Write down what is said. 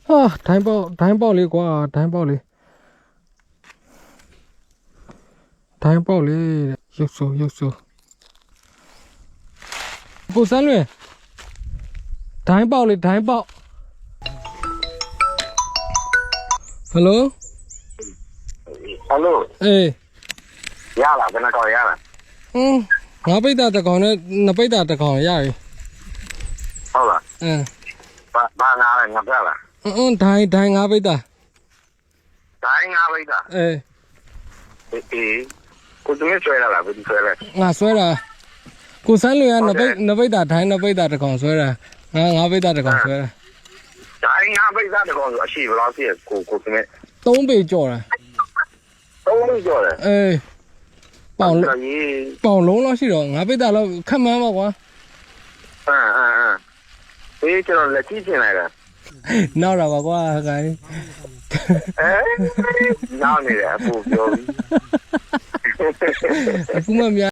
ဟာတိုင်းပေါက်လေးကွာတိုင်းပေါက်လေးရုပ်ဆိုးကိုစမ်းလွင်တိုင်းပေါက်ဟယ်လို ဟယ်လို အေး ရလားဘယ်နှကောင်ရလား ငါပိတ်တာတစ်ကောင်နဲ့နှစ်ပိတ်တာတစ်ကောင်ရပြီ ဟုတ်လား ဘာငါလဲငါပြလား ဒိုင်းငါပိတ်တာ တိုင်းငါပိတ်တာ အေး အေးကိုသူဆွဲလာလားဘယ်သူဆွဲလဲ ငါဆွဲတာကိုစမ်းလွင်ကနှစ်ပိတ်တာဒိုင်းနှစ်ပိတ်တာတစ်ကောင်ဆွဲတာငါပိတ်တာတစ်ကောင်ဆွဲတာ တိုင်းငါပိတ်တာတကောင်ဆိုအရှိဘယ်လောက်ရှိကိုသူနဲ့ 3ပေကြော်တာ 3ကျော်တယ် အေးပေါင် ကြီး လုံးလောက်ရှိတော့ငါပိတ်တာလောက်ခက်မှန်းပါကွာ အေးကျွန်တော်လက်ကြည့်ချင်လိုက်တာ နောက်တော့ပါကွာခိုင်း နောက်နေတယ်အပူပြောပြီး အခုမှများ